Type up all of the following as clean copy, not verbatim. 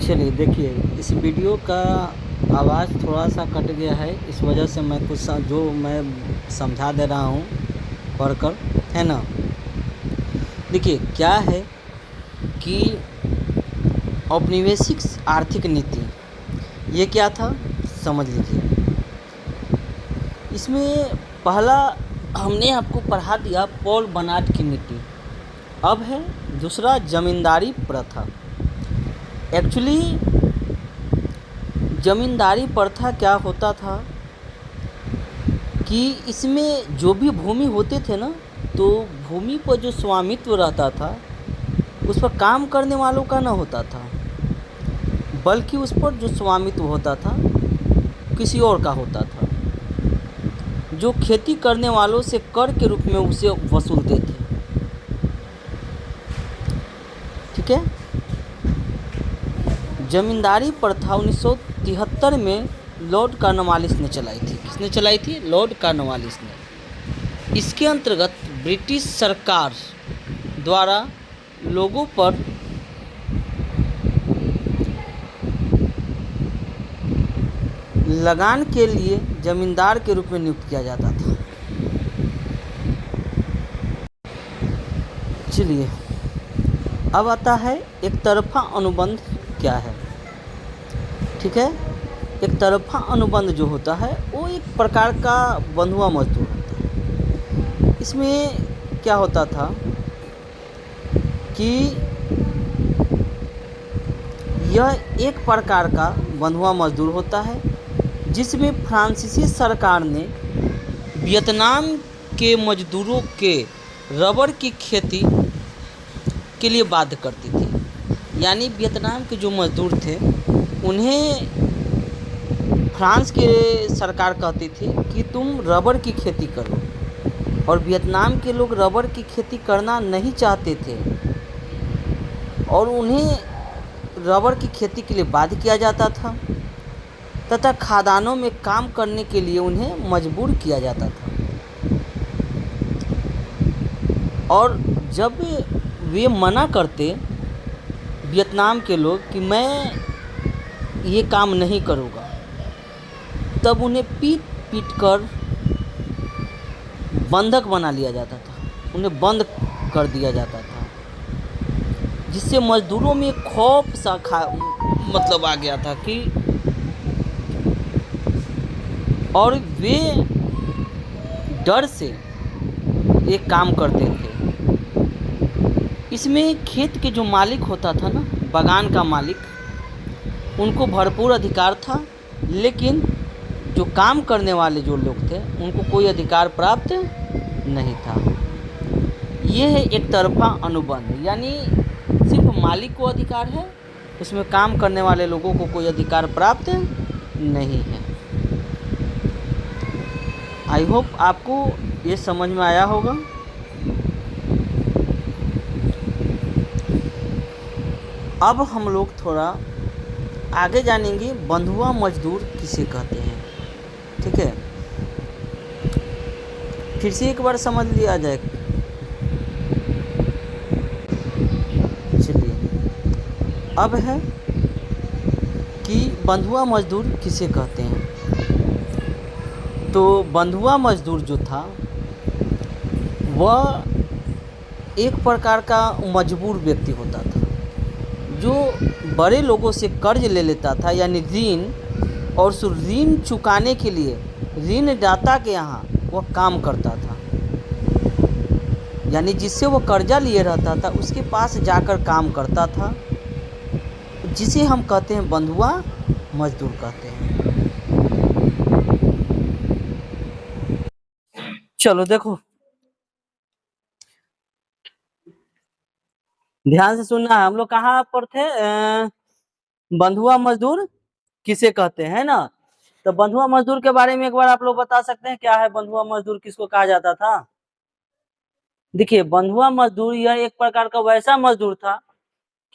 चलिए देखिए, इस वीडियो का आवाज़ थोड़ा सा कट गया है, इस वजह से मैं कुछ जो मैं समझा दे रहा हूँ पढ़कर, है ना। देखिए क्या है कि औपनिवेशिक आर्थिक नीति, ये क्या था समझ लीजिए। इसमें पहला हमने आपको पढ़ा दिया पॉल बनार्ड की नीति। अब है दूसरा ज़मींदारी प्रथा। एक्चुअली ज़मींदारी प्रथा क्या होता था कि इसमें जो भी भूमि होते थे ना, तो भूमि पर जो स्वामित्व रहता था उस पर काम करने वालों का ना होता था, बल्कि उस पर जो स्वामित्व होता था किसी और का होता था, जो खेती करने वालों से कर के रूप में उसे वसूलते थे। ठीक है। ज़मींदारी प्रथा 1973 में लॉर्ड कॉर्नवालिस ने चलाई थी। किसने चलाई थी? लॉर्ड कॉर्नवालिस ने। इसके अंतर्गत ब्रिटिश सरकार द्वारा लोगों पर लगान के लिए जमींदार के रूप में नियुक्त किया जाता था। चलिए अब आता है एक तरफा अनुबंध क्या है। ठीक है, एक तरफा अनुबंध जो होता है वो एक प्रकार का बंधुआ मजदूर होता है। इसमें क्या होता था कि यह एक प्रकार का बंधुआ मजदूर होता है जिसमें फ्रांसीसी सरकार ने वियतनाम के मजदूरों के रबर की खेती के लिए बाध्य करती थी। यानी वियतनाम के जो मजदूर थे उन्हें फ्रांस के सरकार कहती थी कि तुम रबर की खेती करो, और वियतनाम के लोग रबर की खेती करना नहीं चाहते थे और उन्हें रबर की खेती के लिए बाध्य किया जाता था तथा खदानों में काम करने के लिए उन्हें मजबूर किया जाता था। और जब वे मना करते वियतनाम के लोग कि मैं ये काम नहीं करूँगा, तब उन्हें पीट पीट कर बंधक बना लिया जाता था, उन्हें बंद कर दिया जाता था, जिससे मजदूरों में खौफ सा मतलब आ गया था कि, और वे डर से ये काम करते थे। इसमें खेत के जो मालिक होता था ना, बागान का मालिक, उनको भरपूर अधिकार था, लेकिन जो काम करने वाले जो लोग थे उनको कोई अधिकार प्राप्त नहीं था। ये है एक तरफा अनुबंध, यानी सिर्फ मालिक को अधिकार है, उसमें काम करने वाले लोगों को कोई अधिकार प्राप्त नहीं है। आई होप आपको ये समझ में आया होगा। अब हम लोग थोड़ा आगे जानेंगे बंधुआ मजदूर किसे कहते हैं। ठीक है, फिर से एक बार समझ लिया जाए। चलिए अब है कि बंधुआ मजदूर किसे कहते हैं। तो बंधुआ मजदूर जो था वह एक प्रकार का मजबूर व्यक्ति होता था जो बड़े लोगों से कर्ज ले लेता था, यानी ऋण, और उस ऋण चुकाने के लिए ऋणदाता के यहाँ वह काम करता था। यानी जिससे वो कर्जा लिए रहता था उसके पास जाकर काम करता था, जिसे हम कहते हैं बंधुआ मजदूर कहते हैं। चलो देखो, ध्यान से सुनना है। हम लोग कहाँ पर थे? बंधुआ मजदूर किसे कहते हैं ना। तो बंधुआ मजदूर के बारे में एक बार आप लोग बता सकते हैं क्या है बंधुआ मजदूर, किसको कहा जाता था? देखिए, बंधुआ मजदूर यह एक प्रकार का वैसा मजदूर था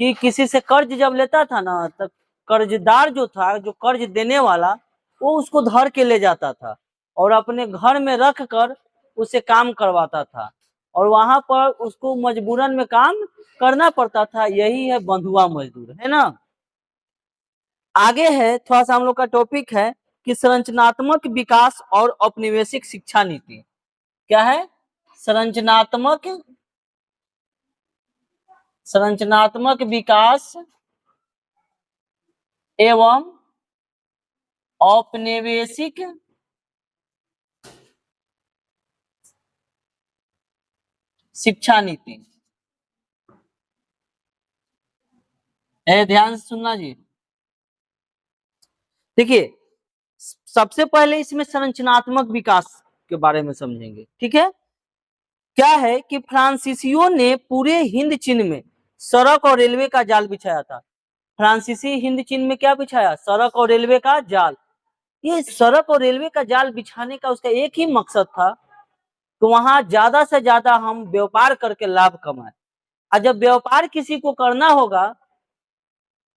कि किसी से कर्ज जब लेता था ना, तो कर्जदार जो था, जो कर्ज देने वाला, वो उसको धर के ले जाता था और अपने घर में रख कर उससे काम करवाता था, और वहां पर उसको मजबूरन में काम करना पड़ता था। यही है बंधुआ मजदूर, है ना। आगे है थोड़ा सा हम लोग का टॉपिक है कि संरचनात्मक विकास और औपनिवेशिक शिक्षा नीति। क्या है? संरचनात्मक संरचनात्मक विकास एवं औपनिवेशिक शिक्षा नीति। ध्यान से सुनना जी। देखिए, सबसे पहले इसमें संरचनात्मक विकास के बारे में समझेंगे, ठीक है। क्या है कि फ्रांसीसियों ने पूरे हिंद चीन में सड़क और रेलवे का जाल बिछाया था। फ्रांसीसी हिंद चीन में क्या बिछाया? सड़क और रेलवे का जाल। ये सड़क और रेलवे का जाल बिछाने का उसका एक ही मकसद था कि वहां ज्यादा से ज्यादा हम व्यापार करके लाभ कमाए। और जब व्यापार किसी को करना होगा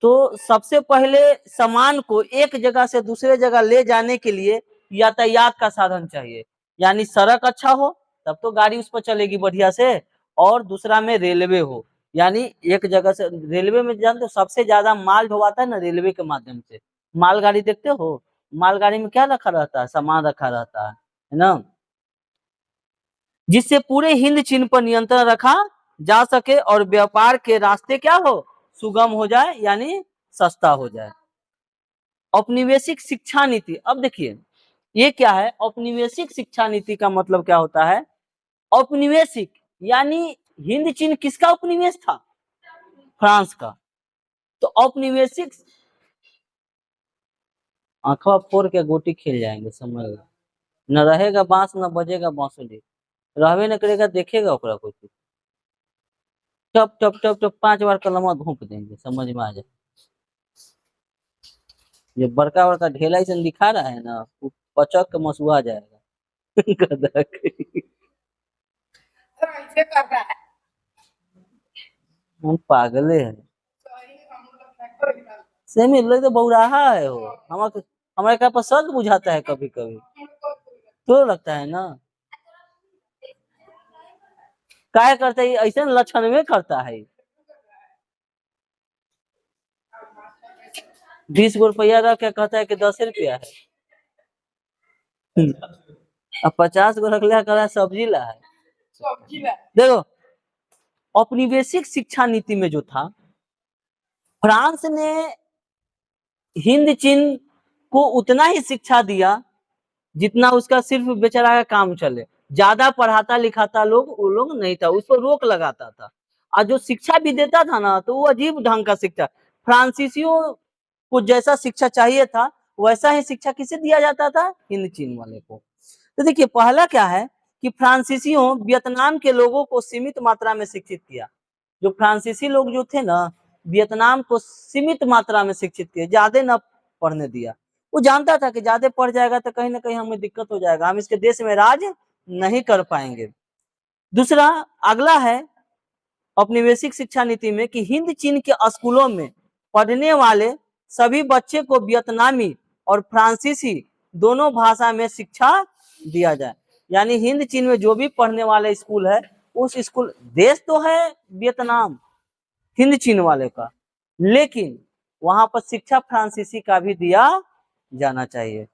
तो सबसे पहले सामान को एक जगह से दूसरे जगह ले जाने के लिए यातायात का साधन चाहिए। यानी सड़क अच्छा हो तब तो गाड़ी उस पर चलेगी बढ़िया से, और दूसरा में रेलवे हो। यानी एक जगह से रेलवे में जानते हो सबसे ज्यादा माल ढोवाता है ना रेलवे के माध्यम से। मालगाड़ी देखते हो, मालगाड़ी में क्या रखा रहता है? सामान रखा रहता है ना, जिससे पूरे हिंद चीन पर नियंत्रण रखा जा सके और व्यापार के रास्ते क्या हो? सुगम हो जाए, यानी सस्ता हो जाए। औपनिवेशिक शिक्षा नीति। अब देखिए ये क्या है? औपनिवेशिक शिक्षा नीति का मतलब क्या होता है? औपनिवेशिक यानी हिंद चीन किसका उपनिवेश था? फ्रांस का। तो औपनिवेशिक, आंखों फोड़ के गोटी खेल जाएंगे, समझ लो। न रहेगा बांस न बजेगा बांसुरी, रहबे न करेगा देखेगा ओकरा कोई। टप टप टप टप 5 बार कलमा घोंप देंगे, समझ में आ जाए। जो बड़का बड़का ढेला ऐसा दिखा रहा है ना, वो पचक के मसुआ जाएगा। गधा कहीं। हम पागले हैं। सेमी लोग तो बहुराहा है हो। हमारे क्या पसंद बुझाता है कभी कभी, तो लगता है ना काय करता है ऐसे लक्षण में करता है। 20 गो रुपया रख के कहता है कि 10 रुपया है। अब 50 गो रख लिया कर सब्जी ला है। देखो औपनिवेशिक शिक्षा नीति में जो था, फ्रांस ने हिंद चीन को उतना ही शिक्षा दिया जितना उसका सिर्फ बेचारा का काम चले। ज्यादा पढ़ाता लिखाता लोग वो लोग नहीं था, उस पर रोक लगाता था। और जो शिक्षा भी देता था ना तो वो अजीब ढंग का शिक्षा। फ्रांसीसियों को जैसा शिक्षा चाहिए था वैसा ही शिक्षा किसे दिया जाता था? हिंद चीन वाले को। तो देखिए पहला क्या है कि फ्रांसीसियों वियतनाम के लोगों को सीमित मात्रा में शिक्षित किया। जो फ्रांसीसी लोग जो थे ना, वियतनाम को सीमित मात्रा में शिक्षित किया, ज्यादा न पढ़ने दिया। वो जानता था कि ज्यादा पढ़ जाएगा तो कहीं ना कहीं हमें दिक्कत हो जाएगा, हम इसके देश में राज नहीं कर पाएंगे। दूसरा अगला है औपनिवेशिक शिक्षा नीति में कि हिंद चीन के स्कूलों में पढ़ने वाले सभी बच्चे को वियतनामी और फ्रांसीसी दोनों भाषा में शिक्षा दिया जाए। यानी हिंद चीन में जो भी पढ़ने वाले स्कूल है, उस स्कूल, देश तो है वियतनाम हिंद चीन वाले का, लेकिन वहां पर शिक्षा फ्रांसीसी का भी दिया जाना चाहिए।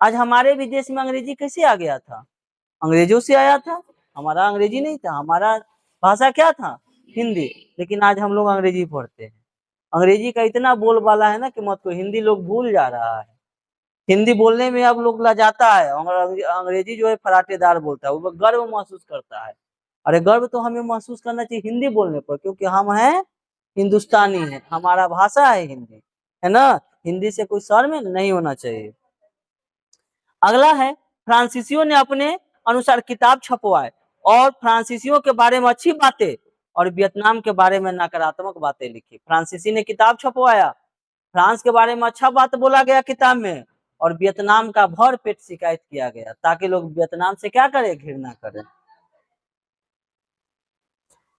आज हमारे भी देश में अंग्रेजी कैसे आ गया था? अंग्रेजों से आया था। हमारा अंग्रेजी नहीं था, हमारा भाषा क्या था? हिंदी। लेकिन आज हम लोग अंग्रेजी पढ़ते हैं। अंग्रेजी का इतना बोलबाला है ना कि मत को हिंदी लोग भूल जा रहा है। हिंदी बोलने में अब लोग लजाता है और अंग्रेजी जो है फराटेदार बोलता है, वो गर्व महसूस करता है। अरे गर्व तो हमें महसूस करना चाहिए हिंदी बोलने पर, क्योंकि हम हैं हिंदुस्तानी है, हमारा भाषा है हिंदी, है ना। हिंदी से कोई शर्म नहीं होना चाहिए। अगला है फ्रांसीसियों ने अपने अनुसार किताब छपवाए और फ्रांसीसियों के बारे में अच्छी बातें और वियतनाम के बारे में नकारात्मक बातें लिखी। फ्रांसीसी ने किताब छपवाया, फ्रांस के बारे में अच्छा बात बोला गया किताब में, और वियतनाम का भर पेट शिकायत किया गया ताकि लोग वियतनाम से क्या करें? घृणा करें।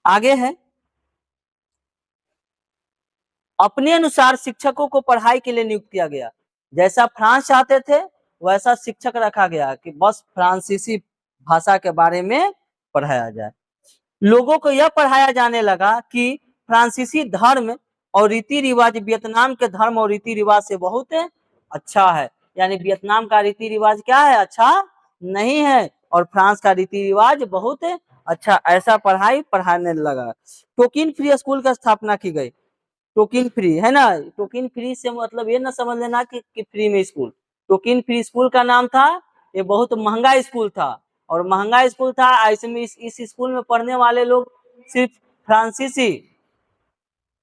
आगे है अपने अनुसार शिक्षकों को पढ़ाई के लिए नियुक्त किया गया। जैसा फ्रांस चाहते थे वैसा शिक्षक रखा गया कि बस फ्रांसीसी भाषा के बारे में पढ़ाया जाए। लोगों को यह पढ़ाया जाने लगा कि फ्रांसीसी धर्म और रीति रिवाज वियतनाम के धर्म और रीति रिवाज से बहुत अच्छा है। यानी वियतनाम का रीति रिवाज क्या है, अच्छा नहीं है, और फ्रांस का रीति रिवाज बहुत अच्छा, ऐसा पढ़ाई पढ़ाने लगा। टोकिन फ्री स्कूल की स्थापना की गई। टोकिन फ्री है ना, टोकिन फ्री से मतलब ये ना समझ लेना कि फ्री में स्कूल। टोकिन फ्री स्कूल का नाम था, ये बहुत महंगा स्कूल था, और महंगा स्कूल था। इसमें इस स्कूल में पढ़ने वाले लोग सिर्फ फ्रांसीसी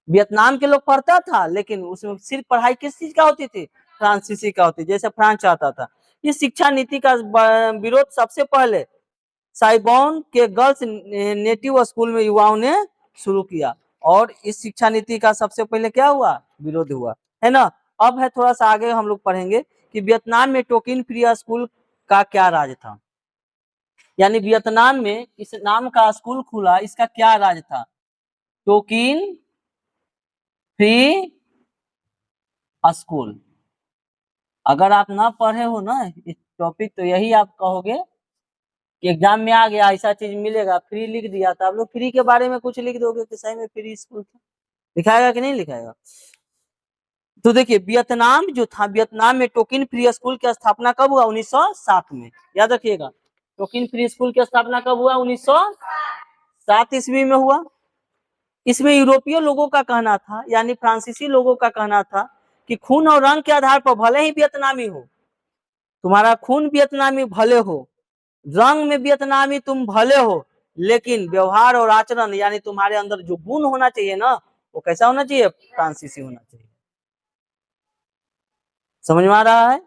वियतनाम के लोग पढ़ता था, लेकिन उसमें सिर्फ पढ़ाई किस चीज का होती थी, फ्रांसीसी का होती, जैसे फ्रांस चाहता था। इस शिक्षा नीति का विरोध सबसे पहले साइबॉन के गर्ल्स नेटिव स्कूल में युवाओं ने शुरू किया, और इस शिक्षा नीति का सबसे पहले क्या हुआ, विरोध हुआ, है ना। अब है थोड़ा सा आगे हम लोग पढ़ेंगे कि वियतनाम में टोकिन फ्री स्कूल का क्या राज था। यानी वियतनाम में इस नाम का स्कूल खुला, इसका क्या राज था, टोकिन फ्री स्कूल। अगर आप ना पढ़े हो ना इस टॉपिक, तो यही आप कहोगे कि एग्जाम में आ गया ऐसा चीज मिलेगा, फ्री लिख दिया, तो आप लोग फ्री के बारे में कुछ लिख दोगे कि सही में फ्री स्कूल था। लिखाएगा कि नहीं लिखाएगा। तो देखिए वियतनाम जो था, वियतनाम में टोकिन फ्री स्कूल की स्थापना कब हुआ, 1907 में। याद रखिएगा, टोकिन फ्री स्कूल की स्थापना कब हुआ, 1907 ईस्वी में हुआ। इसमें यूरोपीय लोगों का कहना था, यानी फ्रांसीसी लोगों का कहना था कि खून और रंग के आधार पर भले ही वियतनामी हो, तुम्हारा खून वियतनामी भले हो, रंग में वियतनामी तुम भले हो, लेकिन व्यवहार और आचरण यानी तुम्हारे अंदर जो गुण होना चाहिए ना, वो कैसा होना चाहिए, फ्रांसीसी होना चाहिए। समझ में आ रहा है।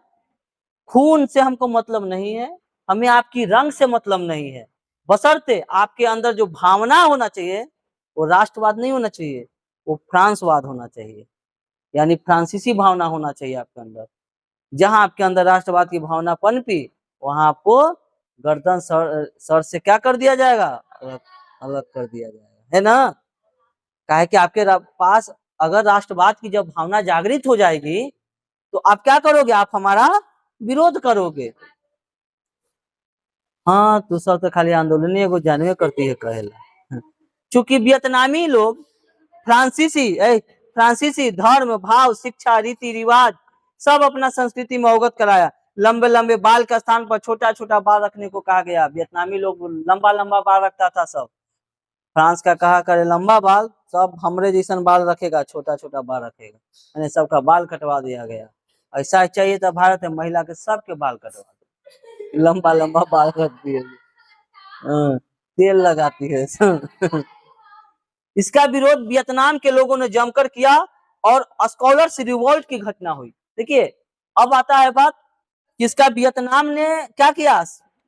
खून से हमको मतलब नहीं है, हमें आपकी रंग से मतलब नहीं है, बशर्ते आपके अंदर जो भावना होना चाहिए वो राष्ट्रवाद नहीं होना चाहिए, वो फ्रांसवाद होना चाहिए। यानी फ्रांसीसी भावना होना चाहिए आपके अंदर। जहां आपके अंदर राष्ट्रवाद की भावना पनपी, वहां आपको गर्दन सर से क्या कर दिया जाएगा, अलग अलग कर दिया जाएगा, है ना। काहे कि आपके पास अगर राष्ट्रवाद की जब भावना जागृत हो जाएगी, तो आप क्या करोगे, आप हमारा विरोध करोगे। हाँ, तू सब तो खाली आंदोलन एगो जानवे करती है कहेला। चूंकि वियतनामी लोग फ्रांसीसी धर्म, भाव, शिक्षा, रीति रिवाज सब अपना संस्कृति में अवगत कराया। लंबे लंबे बाल के स्थान पर छोटा छोटा बाल रखने को कहा गया। वियतनामी लोग लंबा लंबा बाल रखता था सब। फ्रांस का कहा करे लंबा बाल, सब हमरे जैसन बाल रखेगा, छोटा छोटा बाल रखेगा, यानी सबका बाल कटवा दिया गया। ऐसा चाहिए था भारत में महिला के सबके बाल कटवा दो, लंबा लंबा बाल रखती है, तेल लगाती है। इसका विरोध वियतनाम के लोगों ने जमकर किया, और स्कॉलर्स रिवोल्ट की घटना हुई। देखिए अब आता है बात, किसका, वियतनाम ने क्या किया,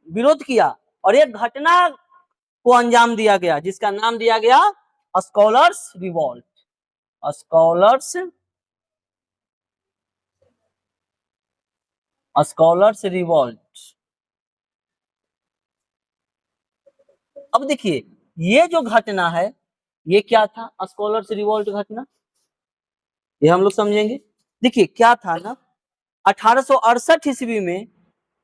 विरोध किया, और एक घटना को अंजाम दिया गया जिसका नाम दिया गया scholars revolt. Scholars scholars revolt. अब देखिए ये जो घटना है, ये क्या था, स्कॉलर्स रिवोल्ट घटना, ये हम लोग समझेंगे। देखिए क्या था ना, 1868 ईस्वी में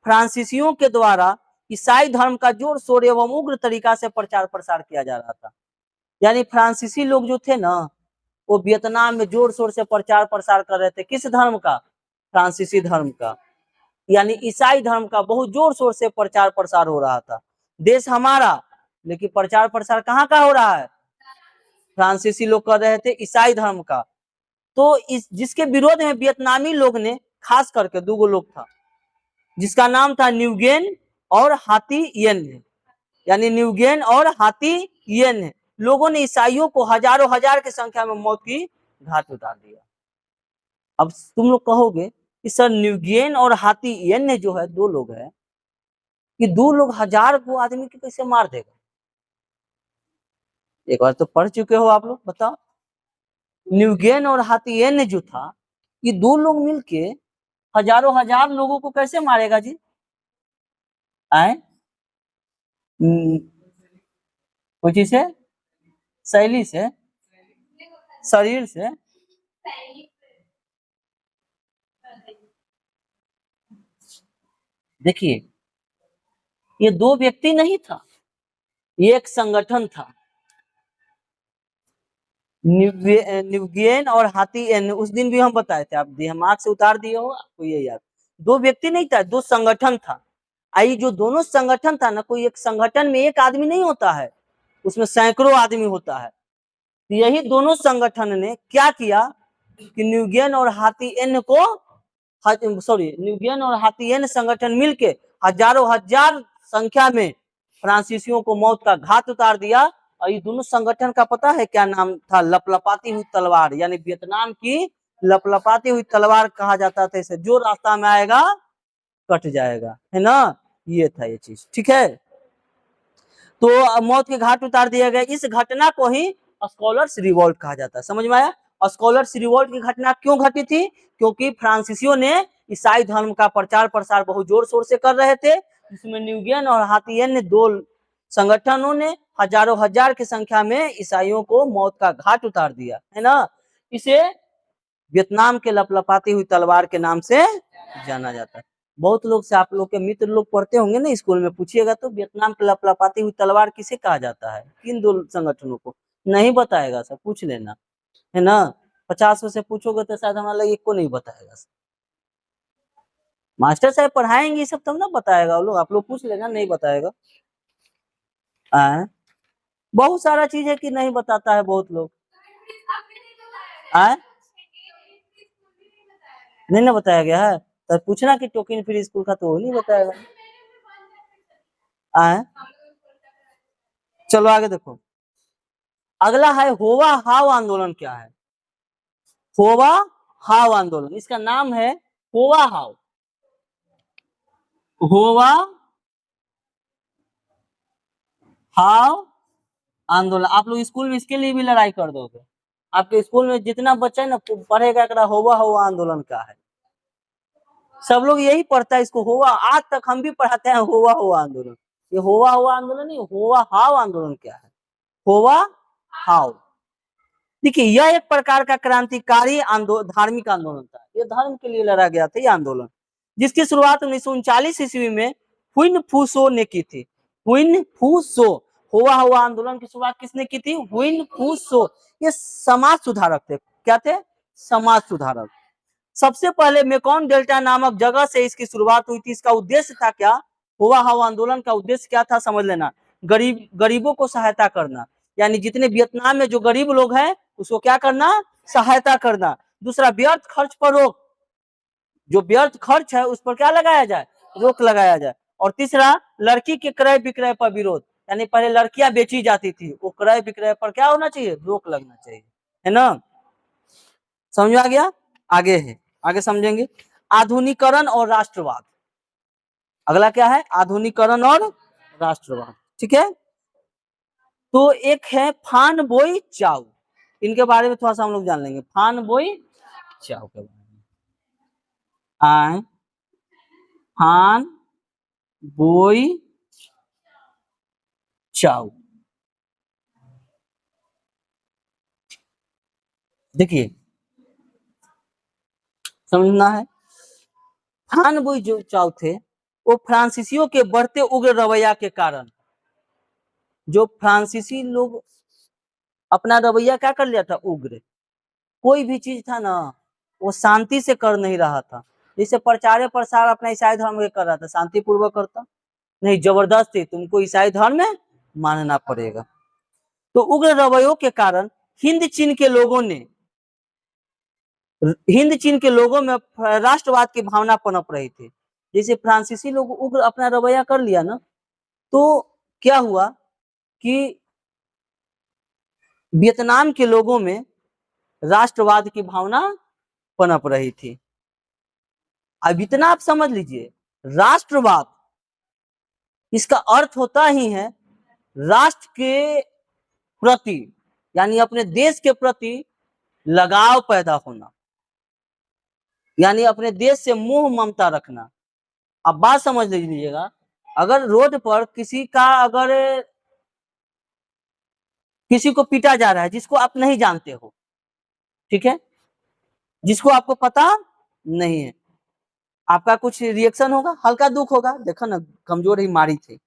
फ्रांसीसियों के द्वारा ईसाई धर्म का जोर शोर एवं उग्र तरीका से प्रचार प्रसार किया जा रहा था। यानी फ्रांसीसी लोग जो थे ना, वो वियतनाम में जोर शोर से प्रचार प्रसार कर रहे थे, किस धर्म का, फ्रांसीसी धर्म का, यानी ईसाई धर्म का बहुत जोर शोर से प्रचार प्रसार हो रहा था। देश हमारा, लेकिन प्रचार प्रसार कहाँ का हो रहा है, फ्रांसीसी लोग कर रहे थे ईसाई धर्म का। तो इस जिसके विरोध में वियतनामी लोग ने, खास करके दो लोग था, जिसका नाम था न्यूगेन और हाथी येन, यानी न्यूगेन और हाथी येन, लोगों ने ईसाइयों को हजारों हजार की संख्या में मौत की घाट उतार दिया। अब तुम लोग कहोगे कि सर न्यूगेन और हाथी येन जो है, दो लोग हैं, कि दो लोग हजार को आदमी को कैसे मार देगा। एक बार तो पढ़ चुके हो आप लोग, बताओ। न्यूगेन और हाथी येन जो था, ये दो लोग मिलके हजारों हजार लोगों को कैसे मारेगा जी, आए कोई चीज से, शैली से, शरीर से, देखिए ये दो व्यक्ति नहीं था, ये एक संगठन था। न्यूगियन और हाथीएन, उस दिन भी हम बताए थे, आप दिमाग से उतार दिए हो, आपको ये याद। दो व्यक्ति नहीं था, दो संगठन था। आई जो दोनों संगठन था ना, कोई एक संगठन में एक आदमी नहीं होता है, उसमें सैकड़ों आदमी होता है। यही दोनों संगठन ने क्या किया कि न्यूगियन और हाथीएन को, सॉरी, न्यूगियन और हाथीएन संगठन मिलके हजारों हजार संख्या में फ्रांसीसियों को मौत का घाट उतार दिया। और ये दोनों संगठन का पता है क्या नाम था? लपलपाती हुई तलवार, यानी वियतनाम की लपलपाती हुई तलवार कहा जाता था इसे, जो रास्ता में आएगा कट जाएगा, है ना। ये था ये चीज, ठीक है। तो मौत के घाट उतार दिया गया। इस घटना को ही स्कॉलर्स रिवॉल्ट कहा जाता है, समझ में आया? स्कॉलर्स रिवॉल्ट की घटना क्यों घटी थी? क्योंकि फ्रांसीसियों ने ईसाई धर्म का प्रचार प्रसार बहुत जोर शोर से कर रहे थे, जिसमें न्यूगियन और हाथीएन ने, दो संगठनों ने हजारों हजार की संख्या में ईसाइयों को मौत का घाट उतार दिया, है ना। इसे वियतनाम के लपलपाती हुई तलवार के नाम से जाना जाता है। बहुत लोग से, आप लोग के मित्र लोग पढ़ते होंगे ना स्कूल में, पूछिएगा तो वियतनाम की लपलपाती हुई तलवार किसे कहा जाता है, किन दो संगठनों को, नहीं बताएगा सर, पूछ लेना, है ना। 50 में से पूछोगे तो शायद हमारा एक को नहीं बताएगा सर। मास्टर साहब पढ़ाएंगे ये सब तब ना बताएगा वो लोग, आप लोग पूछ लेना, नहीं बताएगा। बहुत सारा चीज है कि नहीं बताता है बहुत लोग। नहीं ना बताया गया है, तो पूछना कि टोकन फ्री स्कूल का, तो वो नहीं बताएगा। चलो आगे देखो, अगला है होवा हाव आंदोलन। क्या है होवा हाव आंदोलन? इसका नाम है होवा हाव, होवा हाव आंदोलन। आप लोग स्कूल में इसके लिए भी लड़ाई कर दोगे। आपके स्कूल में जितना बच्चा है ना पढ़ेगा होवा हाव आंदोलन का है, सब लोग यही पढ़ता है इसको, होवा। आज तक हम भी पढ़ाते हैं होवा हुआ आंदोलन। ये होवा हुआ आंदोलन नहीं, होवा हाव आंदोलन क्या है? होवा हाव, देखिए, यह एक प्रकार का क्रांतिकारी धार्मिक आंदोलन था। ये धर्म के लिए लड़ा गया था ये आंदोलन, जिसकी शुरुआत 1939 ईस्वी में हुइन फूसो ने की थी। हुइन फूसो, हुआ हुआ आंदोलन की शुरुआत किसने की थी? हुइन फूसो। ये समाज सुधारक थे। क्या थे? समाज सुधारक। सबसे पहले मेकॉन डेल्टा नामक जगह से इसकी शुरुआत हुई थी। इसका उद्देश्य था क्या? हुआ हवा आंदोलन का उद्देश्य क्या था, समझ लेना। गरीबों को सहायता करना, यानी जितने वियतनाम में जो गरीब लोग हैं उसको क्या करना? सहायता करना। दूसरा, व्यर्थ खर्च पर रोक, जो व्यर्थ खर्च है उस पर क्या लगाया जाए? रोक लगाया जाए। और तीसरा, लड़की के क्रय विक्रय पर विरोध, यानी पहले लड़कियां बेची जाती थी, वो क्रय विक्रय पर क्या होना चाहिए? रोक लगना चाहिए, है ना। समझ में आ गया? आगे है, आगे समझेंगे। आधुनिकरण और राष्ट्रवाद, अगला क्या है? आधुनिकरण और राष्ट्रवाद, ठीक है। तो एक है फान बोई चाउ, इनके बारे में थोड़ा सा हम लोग जान लेंगे। फान बोई चाउ के बारे में, आए फान बोई चाउ, देखिए समझना है। फान बोई जो चाउ थे, वो फ्रांसीसियों के बढ़ते उग्र रवैया के कारण, जो फ्रांसीसी लोग अपना रवैया क्या कर लिया था? उग्र। कोई भी चीज था ना, वो शांति से कर नहीं रहा था। जैसे प्रचार प्रसार अपना ईसाई धर्म के कर रहा था, शांतिपूर्वक करता नहीं, जबरदस्ती तुमको ईसाई धर्म में मानना पड़ेगा। तो उग्र रवैयों के कारण हिंद चीन के लोगों में राष्ट्रवाद की भावना पनप रही थी। जैसे फ्रांसीसी लोग उग्र अपना रवैया कर लिया ना, तो क्या हुआ कि वियतनाम के लोगों में राष्ट्रवाद की भावना पनप रही थी। अब इतना आप समझ लीजिए, राष्ट्रवाद, इसका अर्थ होता ही है राष्ट्र के प्रति, यानी अपने देश के प्रति लगाव पैदा होना, यानी अपने देश से मोह ममता रखना। अब बात समझ लीजिएगा, अगर रोड पर अगर किसी को पीटा जा रहा है जिसको आप नहीं जानते हो, ठीक है, जिसको आपको पता नहीं है, आपका कुछ रिएक्शन होगा? हल्का दुख होगा, देखो ना कमजोर ही मारी थी,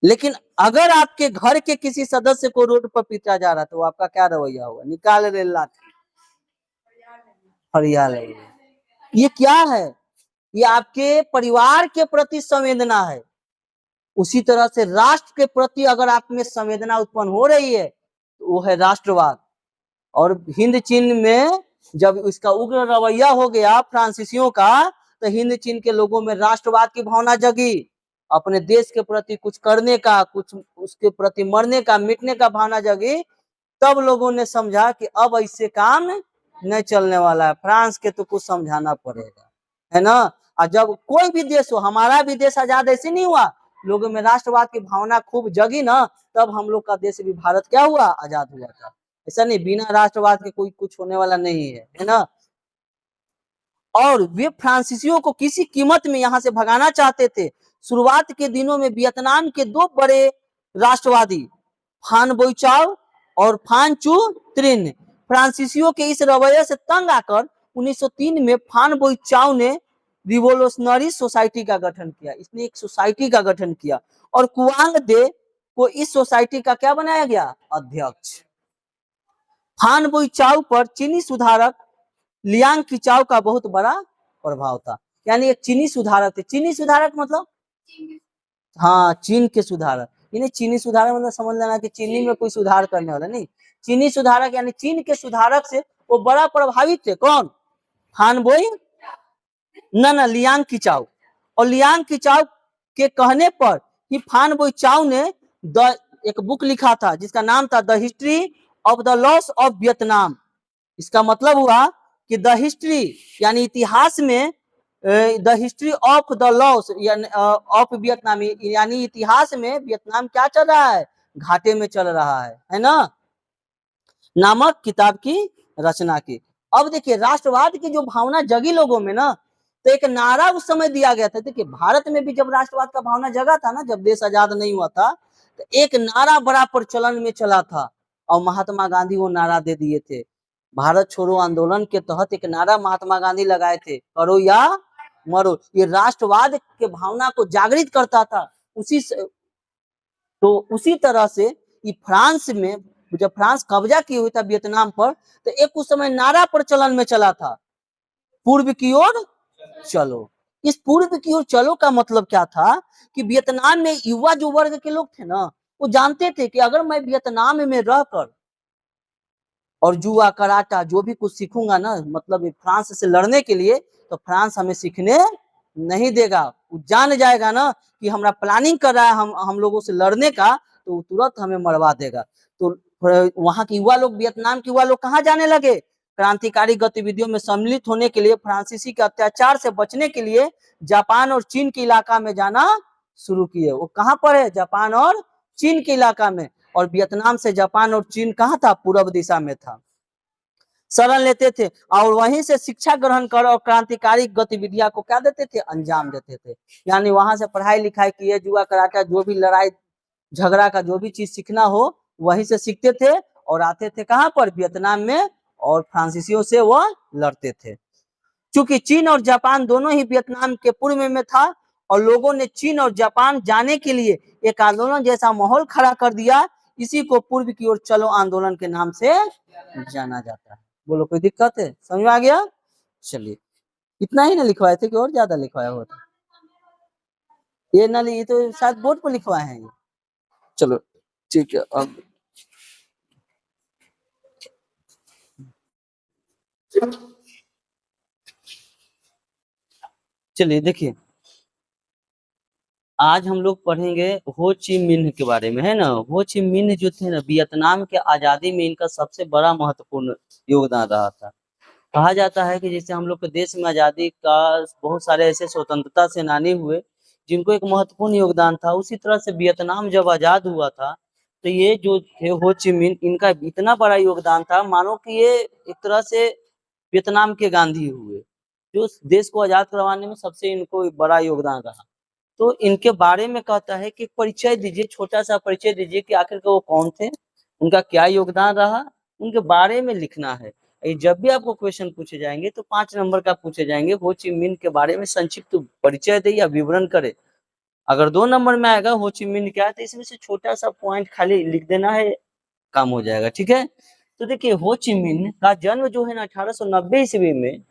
लेकिन अगर आपके घर के किसी सदस्य को रोड पर पीटा जा रहा है तो आपका क्या रवैया होगा? निकाल रहे लाठी, फरियाल है। ये क्या है? ये आपके परिवार के प्रति संवेदना है। उसी तरह से राष्ट्र के प्रति अगर आप में संवेदना उत्पन्न हो रही है तो वो है राष्ट्रवाद। और हिंद चीन में जब इसका उग्र रवैया हो गया फ्रांसीसियों का, तो हिंद चीन के लोगों में राष्ट्रवाद की भावना जगी। अपने देश के प्रति कुछ करने का, कुछ उसके प्रति मरने का, मिटने का भावना जगी। तब लोगों ने समझा कि अब इससे काम नहीं चलने वाला है, फ्रांस के तो कुछ समझाना पड़ेगा, है ना। और जब कोई भी देश हो, हमारा भी देश आजाद ऐसे नहीं हुआ, लोगों में राष्ट्रवाद की भावना खूब जगी ना, तब हम लोग का देश भी भारत क्या हुआ? आजाद हुआ था। ऐसा नहीं, बिना राष्ट्रवाद के कोई कुछ होने वाला नहीं है ना। और वे फ्रांसीसियों को किसी कीमत में यहाँ से भगाना चाहते थे। शुरुआत के दिनों में वियतनाम के दो बड़े राष्ट्रवादी फान बोईचाओ और फान चू त्रिन फ्रांसीसियों के इस रवैये से तंग आकर 1903 में फान बोईचाओ ने रिवोल्यूशनरी सोसाइटी का गठन किया। इसने एक सोसाइटी का गठन किया और कुआंग दे को इस सोसाइटी का क्या बनाया गया? अध्यक्ष। फान बोईचाओ पर चीनी सुधारक लियांग किचाओ का बहुत बड़ा प्रभाव था। यानी एक चीनी सुधारक थे। चीनी सुधारक मतलब, हाँ, चीन के सुधारक। यानी चीनी सुधारक मतलब समझ लेना कि चीनी में कोई सुधार करने वाला नहीं। चीनी सुधारक यानी चीन के सुधारक से वो बड़ा प्रभावित थे। कौन? फान बोई न लियांग किचाओ। और लियांग किचाओ के कहने पर ही फान बोई चाओ ने एक बुक लिखा था जिसका नाम था the history of the loss of Vietnam. इसका मतलब हुआ कि द हिस्ट्री यानी इतिहास में, the history of the loss of Vietnam यानी इतिहास में वियतनाम क्या चल रहा है? घाटे में चल रहा है ना, नामक किताब की रचना की। अब देखिए राष्ट्रवाद की जो भावना जगी लोगों में ना, तो एक नारा उस समय दिया गया था। देखिए भारत में भी जब राष्ट्रवाद का भावना जगा था ना, जब देश आजाद नहीं हुआ था, तो एक नारा बड़ा प्रचलन में चला था और महात्मा गांधी वो नारा दे दिए थे। भारत छोड़ो आंदोलन के तहत एक नारा महात्मा गांधी लगाए थे, करो या मरो। ये राष्ट्रवाद के भावना को जागृत करता था। उसी तरह से ये फ्रांस में जब फ्रांस कब्जा किए हुए था वियतनाम पर, तो एक उस समय नारा प्रचलन में चला था, पूर्व की ओर चलो। इस पूर्व की ओर चलो का मतलब क्या था कि वियतनाम में युवा जो वर्ग के लोग थे ना, वो जानते थे कि अगर मैं वियतनाम में रहकर और जुआ कराटा जो भी कुछ सीखूंगा ना, मतलब फ्रांस से लड़ने के लिए, तो फ्रांस हमें सीखने नहीं देगा। वो जान जाएगा ना कि हमारा प्लानिंग कर रहा है हम लोगों से लड़ने का, तो तुरंत हमें मरवा देगा। तो वहां के युवा लोग, वियतनाम के युवा लोग कहाँ जाने लगे? क्रांतिकारी गतिविधियों में सम्मिलित होने के लिए, फ्रांसीसी के अत्याचार से बचने के लिए जापान और चीन के इलाका में जाना शुरू किए। वो कहाँ पर है? जापान और चीन के इलाका में। और वियतनाम से जापान और चीन कहाँ था? पूर्व दिशा में था। शरण लेते थे और वहीं से शिक्षा ग्रहण कर और क्रांतिकारी गतिविधियां को क्या देते थे? अंजाम देते थे। यानी वहां से पढ़ाई लिखाई किए, जुआ कराटा जो भी लड़ाई झगड़ा का जो भी चीज सीखना हो वहीं से सीखते थे और आते थे कहाँ पर? वियतनाम में, और फ्रांसीसियों से वो लड़ते थे। चूंकि चीन और जापान दोनों ही वियतनाम के पूर्व में था और लोगों ने चीन और जापान जाने के लिए एक आंदोलन जैसा माहौल खड़ा कर दिया, इसी को पूर्व की ओर चलो आंदोलन के नाम से जाना जाता है। बोलो कोई दिक्कत है? समझ में आ गया? चलिए, इतना ही ना लिखवाए थे कि और ज्यादा लिखवाया होता? ये ना, ये तो शायद बोर्ड पर लिखवाए हैं ये। चलो ठीक है। अब चलिए देखिए, आज हम लोग पढ़ेंगे हो ची मिन्ह के बारे में, है ना। हो ची मिन्ह जो थे ना, वियतनाम के आजादी में इनका सबसे बड़ा महत्वपूर्ण योगदान रहा था। कहा जाता है कि जैसे हम लोग के देश में आजादी का बहुत सारे ऐसे स्वतंत्रता सेनानी हुए जिनको एक महत्वपूर्ण योगदान था, उसी तरह से वियतनाम जब आजाद हुआ था तो ये जो थे हो ची मिन्ह, इनका इतना बड़ा योगदान था, मानो कि ये एक तरह से वियतनाम के गांधी हुए, जो देश को आजाद करवाने में सबसे इनको बड़ा योगदान रहा। तो इनके बारे में कहता है कि परिचय दीजिए, छोटा सा परिचय दीजिए कि आखिर वो कौन थे, उनका क्या योगदान रहा, उनके बारे में लिखना है। जब भी आपको क्वेश्चन पूछे जाएंगे तो 5 नंबर का पूछे जाएंगे, हो ची मिन्ह के बारे में संक्षिप्त परिचय दे या विवरण करे। अगर 2 नंबर में आएगा हो ची मिन्ह क्या है, तो इसमें से छोटा सा पॉइंट खाली लिख देना है, काम हो जाएगा। ठीक है, तो देखिए हो ची मिन्ह का जन्म जो है ना 1890 ईस्वी में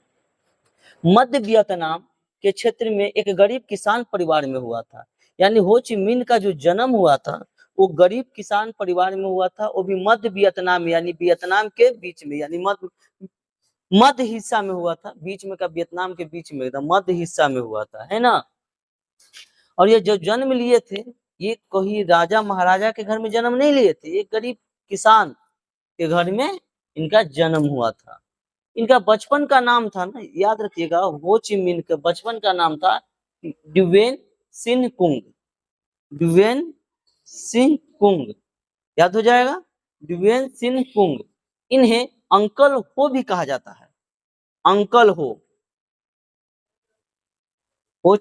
मध्य वियतनाम के क्षेत्र में एक गरीब किसान परिवार में हुआ था। यानी हो ची मिन्ह का जो जन्म हुआ था वो गरीब किसान परिवार में हुआ था, वो भी मध्य वियतनाम में, यानी वियतनाम के बीच में, यानी मध्य हिस्सा में हुआ था। बीच में का वियतनाम के बीच में एकदम मध्य हिस्सा में हुआ था, है ना। और ये जो जन्म लिए थे, ये कोई राजा महाराजा के घर में जन्म नहीं लिए थे, एक गरीब किसान के घर में इनका जन्म हुआ था। इनका बचपन का नाम था ना, याद रखिएगा, हो ची मिन्ह का बचपन का नाम था ड्यूवेन सिंह कुंग। ड्यूवेन सिंह कुंग, याद हो जाएगा, ड्यूवेन सिंह कुंग। इन्हें अंकल हो भी कहा जाता है, अंकल हो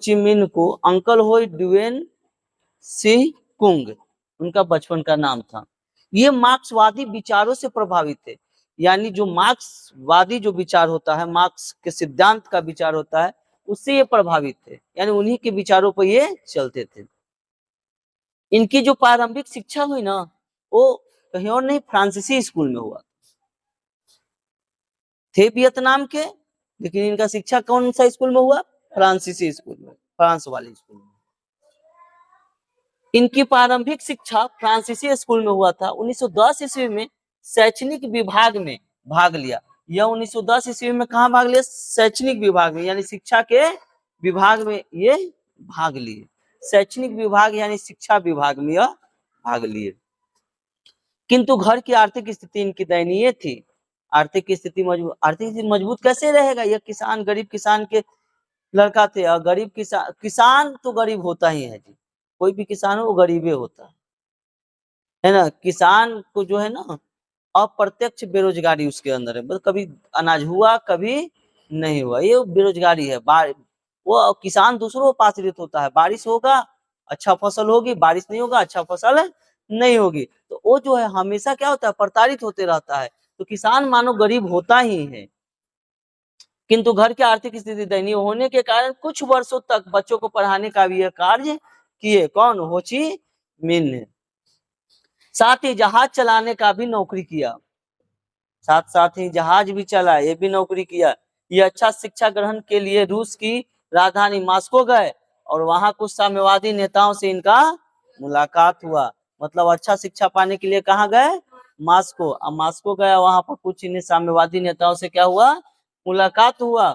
ची मिन्ह को अंकल हो ड्यूवेन सिंह कुंग उनका बचपन का नाम था। ये मार्क्सवादी विचारों से प्रभावित थे, यानी जो मार्क्सवादी जो विचार होता है, मार्क्स के सिद्धांत का विचार होता है, उससे ये प्रभावित थे, यानी उन्हीं के विचारों पर ये चलते थे। इनकी जो प्रारंभिक शिक्षा हुई ना, वो कहीं और नहीं, फ्रांसीसी स्कूल में हुआ। थे वियतनाम के, लेकिन इनका शिक्षा कौन सा स्कूल में हुआ? फ्रांसीसी स्कूल में, फ्रांस वाले स्कूल में। इनकी प्रारंभिक शिक्षा फ्रांसीसी स्कूल में हुआ था। 1910 ईस्वी में शैक्षणिक विभाग में भाग लिया। यह 1910 ईस्वी में कहाँ भाग लिया? शैक्षणिक विभाग में, यानी शिक्षा के विभाग में ये भाग लिए। शैक्षणिक विभाग यानी शिक्षा विभाग में यह भाग लिए। किंतु घर की आर्थिक स्थिति इनकी दयनीय थी। आर्थिक स्थिति मजबूत कैसे रहेगा? यह किसान, गरीब किसान के लड़का थे, और गरीब किसान तो गरीब होता ही है जी, कोई भी किसान हो वो गरीबे होता है ना। किसान को जो है ना अप्रत्यक्ष बेरोजगारी उसके अंदर है, मतलब कभी अनाज हुआ कभी नहीं हुआ, ये बेरोजगारी है। वो किसान दूसरों पर आश्रित होता है, बारिश होगा अच्छा फसल होगी, बारिश नहीं होगा अच्छा फसल नहीं होगी, तो वो जो है हमेशा क्या होता है, प्रताड़ित होते रहता है। तो किसान मानो गरीब होता ही है। किंतु घर की आर्थिक स्थिति दयनीय होने के कारण कुछ वर्षों तक बच्चों को पढ़ाने का भी यह कार्य किए। कौन? हो ची मिन्ह। साथ ही जहाज चलाने का भी नौकरी किया, साथ साथ ही जहाज भी चला, ये भी नौकरी किया। ये अच्छा शिक्षा ग्रहण के लिए रूस की राजधानी मॉस्को गए, और वहां कुछ साम्यवादी नेताओं से इनका मुलाकात हुआ। मतलब अच्छा शिक्षा पाने के लिए कहाँ गए? मॉस्को। अब मॉस्को गया, वहां पर कुछ इन्हें साम्यवादी नेताओं से क्या हुआ? मुलाकात हुआ।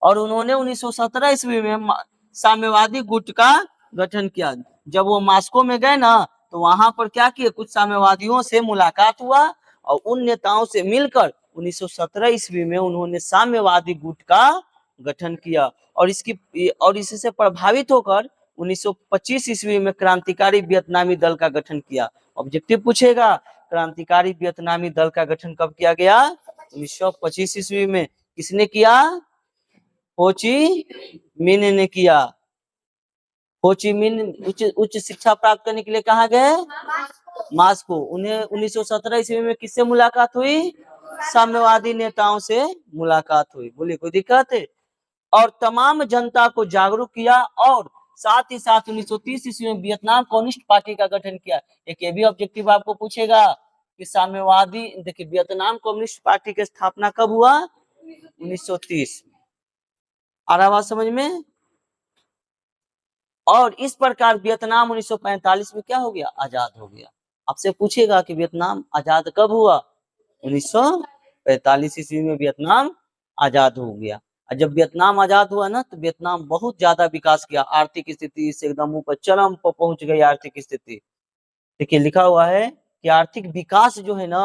और उन्होंने 1917 ईस्वी में साम्यवादी गुट का गठन किया। जब वो मॉस्को में गए ना, तो वहां पर क्या किए? कुछ साम्यवादियों से मुलाकात हुआ, और उन नेताओं से मिलकर 1917 ईस्वी में उन्होंने साम्यवादी गुट का गठन किया। और इससे प्रभावित होकर 1925 ईस्वी में क्रांतिकारी वियतनामी दल का गठन किया। ऑब्जेक्टिव पूछेगा, क्रांतिकारी वियतनामी दल का गठन कब किया गया? 1925 ईस्वी में। किसने किया? हो ची मिन्ह ने किया। हो ची मिन्ह उच्च शिक्षा प्राप्त करने के लिए कहाँ गए? मॉस्को। उन्हें 1917 ईस्वी में किससे मुलाकात हुई? साम्यवादी नेताओं से मुलाकात हुई। बोलिए कोई दिक्कत है? और तमाम जनता को जागरूक किया, और साथ ही साथ 1930 ईस्वी में वियतनाम कम्युनिस्ट पार्टी का गठन किया। एक ये भी ऑब्जेक्टिव आपको पूछेगा कि साम्यवादी, देखिए वियतनाम कम्युनिस्ट पार्टी की स्थापना कब हुआ? 1930। आ रहा बात समझ में? और इस प्रकार वियतनाम 1945 में क्या हो गया? आजाद हो गया। आपसे पूछेगा कि वियतनाम आजाद कब हुआ? 1945 ईस्वी में वियतनाम आजाद हो गया। और जब वियतनाम आजाद हुआ ना, तो वियतनाम बहुत ज्यादा विकास किया। आर्थिक स्थिति से एकदम ऊपर चरम पर पहुंच गई आर्थिक स्थिति। देखिए लिखा हुआ है कि आर्थिक विकास जो है ना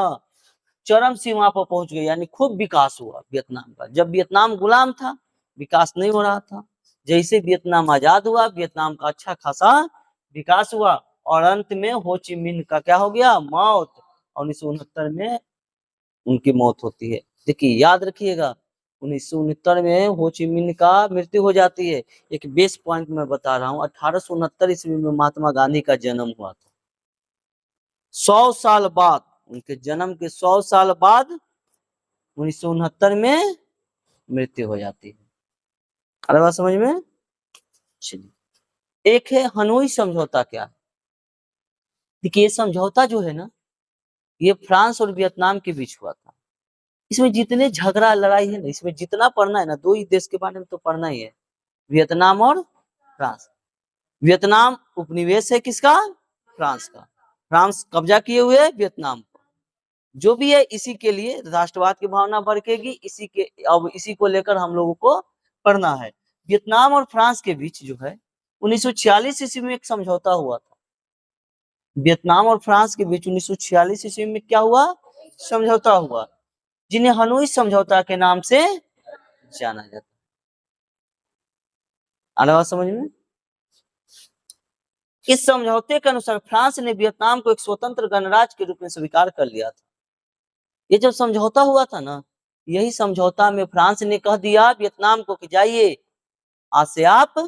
चरम सीमा पर पहुंच गई, यानी खूब विकास हुआ वियतनाम का। जब वियतनाम गुलाम था, विकास नहीं हो रहा था। जैसे वियतनाम आजाद हुआ, वियतनाम का अच्छा खासा विकास हुआ, और अंत में हो ची मिन्ह का क्या हो गया? मौत। 1969 में उनकी मौत होती है। देखिए याद रखिएगा, 1969 में हो ची मिन्ह का मृत्यु हो जाती है। एक बेस पॉइंट में बता रहा हूँ, 1869 ईस्वी में महात्मा गांधी का जन्म हुआ था। 100 साल बाद, उनके जन्म के 100 साल बाद 1969 में मृत्यु हो जाती है। अरे बात समझ में? चलिए। एक है हनोई समझौता। क्या देखिए, ये समझौता जो है ना, ये फ्रांस और वियतनाम के बीच हुआ था। इसमें जितने झगड़ा लड़ाई है ना, इसमें जितना पढ़ना है ना, दो ही देश के बारे में तो पढ़ना ही है, वियतनाम और फ्रांस। वियतनाम उपनिवेश है किसका? फ्रांस का। फ्रांस कब्जा किए हुए वियतनाम को। जो भी है इसी के लिए राष्ट्रवाद की भावना भड़केगी, अब इसी को लेकर हम लोगों को पढ़ना है। वियतनाम और फ्रांस के बीच जो है 1946 ईस्वी में एक समझौता हुआ था। वियतनाम और फ्रांस के बीच 1946 ईस्वी में क्या हुआ? समझौता हुआ, जिन्हें हनोई समझौता के नाम से जाना जाता है। आ रहा बात समझ में? इस समझौते के अनुसार फ्रांस ने वियतनाम को एक स्वतंत्र गणराज्य के रूप में स्वीकार कर लिया था। ये जब समझौता हुआ था ना, यही समझौता में फ्रांस ने कह दिया वियतनाम को कि जाइए, आज से आप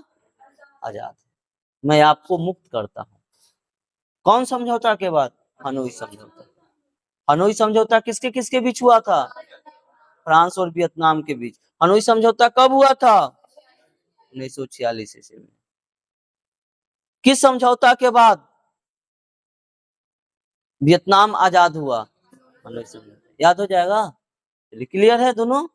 आजाद, मैं आपको मुक्त करता हूं। कौन समझौता के बाद? हनोई समझौता। हनोई समझौता किसके किसके बीच हुआ था? फ्रांस और वियतनाम के बीच। हनोई समझौता कब हुआ था? 1946 ईस्वी में। किस समझौता के बाद वियतनाम आजाद हुआ? हनोई समझौता। याद हो जाएगा? क्लियर है दोनों?